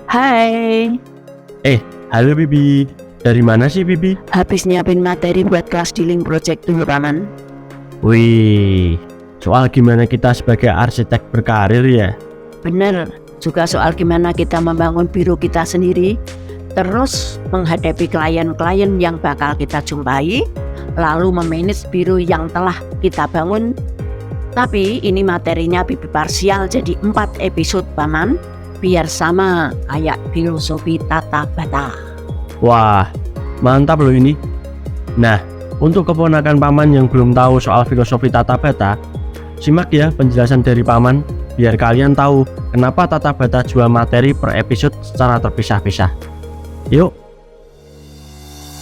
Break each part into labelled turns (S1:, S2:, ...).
S1: Hai,
S2: Halo Bibi. Dari mana sih Bibi?
S1: habis nyiapin materi buat kelas dealing project dulu Paman.
S2: Wih, soal gimana kita sebagai arsitek berkarir ya?
S1: Bener, juga soal gimana kita membangun biro kita sendiri, terus menghadapi klien-klien yang bakal kita jumpai, lalu memanage biro yang telah kita bangun. Tapi ini materinya Bibi parsial jadi 4 episode Paman, biar sama kayak filosofi tata bata.
S2: Wah, mantap loh ini. Nah, untuk keponakan Paman yang belum tahu soal filosofi tata bata, simak ya penjelasan dari Paman biar kalian tahu kenapa tata bata jual materi per episode secara terpisah-pisah. Yuk.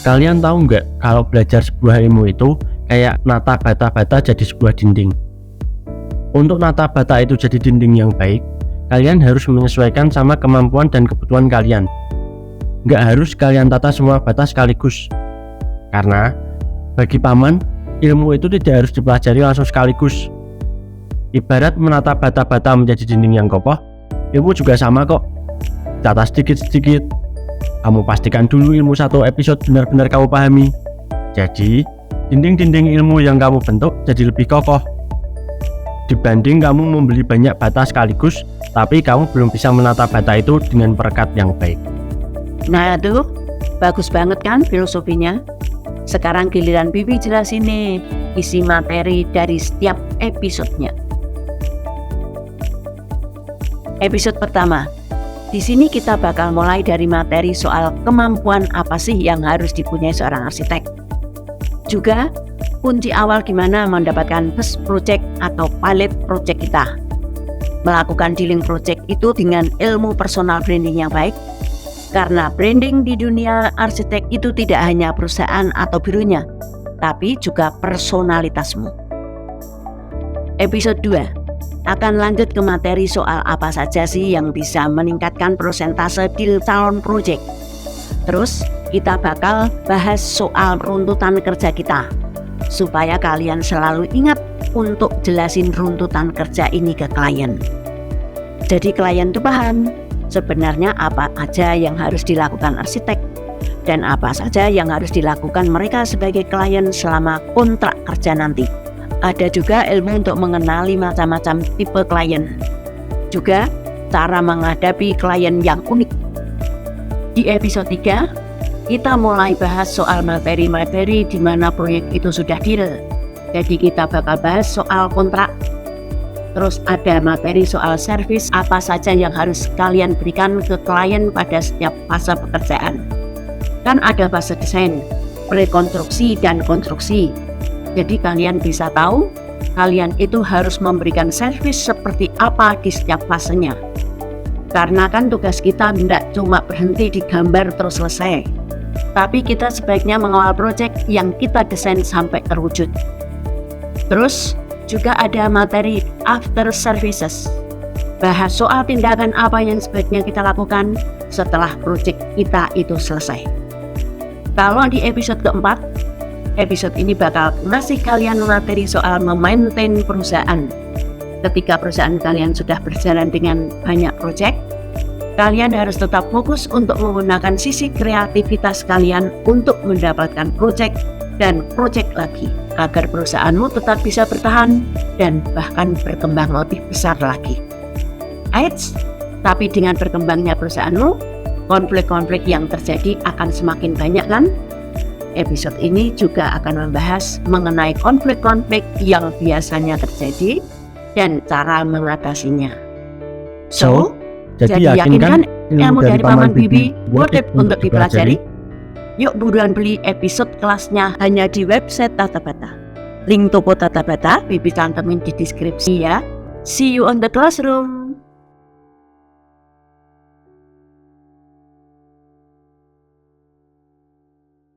S2: Kalian tahu nggak kalau belajar sebuah ilmu itu kayak nata bata-bata jadi sebuah dinding. Untuk nata bata itu jadi dinding yang baik, kalian harus menyesuaikan sama kemampuan dan kebutuhan kalian. Nggak harus kalian tata semua bata sekaligus. Karena bagi Paman, ilmu itu tidak harus dipelajari langsung sekaligus. Ibarat menata bata-bata menjadi dinding yang kokoh, ilmu juga sama kok. Tata sedikit-sedikit. Kamu pastikan dulu ilmu satu episode benar-benar kamu pahami. Jadi, dinding-dinding ilmu yang kamu bentuk jadi lebih kokoh. Dibanding kamu membeli banyak bata sekaligus, tapi kamu belum bisa menata bata itu dengan perekat yang baik.
S1: Nah tuh, bagus banget kan filosofinya? Sekarang giliran Bibi jelasin nih isi materi dari setiap episodenya. Episode pertama, di sini kita bakal mulai dari materi soal kemampuan apa sih yang harus dipunyai seorang arsitek. Juga kunci awal gimana mendapatkan first project atau pilot project kita. Melakukan dealing project itu dengan ilmu personal branding yang baik. Karena branding di dunia arsitek itu tidak hanya perusahaan atau bironya, tapi juga personalitasmu. Episode 2 akan lanjut ke materi soal apa saja sih yang bisa meningkatkan persentase deal calon project. Terus kita bakal bahas soal runtutan kerja kita, supaya kalian selalu ingat untuk jelasin runtutan kerja ini ke klien. Jadi klien tuh paham sebenarnya apa aja yang harus dilakukan arsitek dan apa saja yang harus dilakukan mereka sebagai klien selama kontrak kerja nanti. Ada juga ilmu untuk mengenali macam-macam tipe klien. Juga cara menghadapi klien yang unik. Di episode 3, kita mulai bahas soal materi-materi di mana proyek itu sudah deal. Jadi kita bakal bahas soal kontrak. Terus ada materi soal servis apa saja yang harus kalian berikan ke klien pada setiap fase pekerjaan. Kan ada fase desain, prekonstruksi dan konstruksi. Jadi kalian bisa tahu kalian itu harus memberikan servis seperti apa di setiap fasenya. Karena kan tugas kita tidak cuma berhenti di gambar terus selesai, tapi kita sebaiknya mengawal proyek yang kita desain sampai terwujud. Terus juga ada materi after services. Bahas soal tindakan apa yang sebaiknya kita lakukan setelah proyek kita itu selesai. Kalau di episode keempat, episode ini bakal ngasih kalian materi soal memaintain perusahaan. Ketika perusahaan kalian sudah berjalan dengan banyak proyek, kalian harus tetap fokus untuk menggunakan sisi kreativitas kalian untuk mendapatkan proyek dan proyek lagi, agar perusahaanmu tetap bisa bertahan dan bahkan berkembang lebih besar lagi. Eits, tapi dengan berkembangnya perusahaanmu, konflik-konflik yang terjadi akan semakin banyak kan? Episode ini juga akan membahas mengenai konflik-konflik yang biasanya terjadi dan cara mengatasinya. So, jadi yakinkan ilmu dari Paman Bibi worth it untuk dipelajari? Yuk buruan beli episode kelasnya hanya di website Tata Bata. Link toko Tata Bata Bibi cantumin di deskripsi ya. See you on the classroom.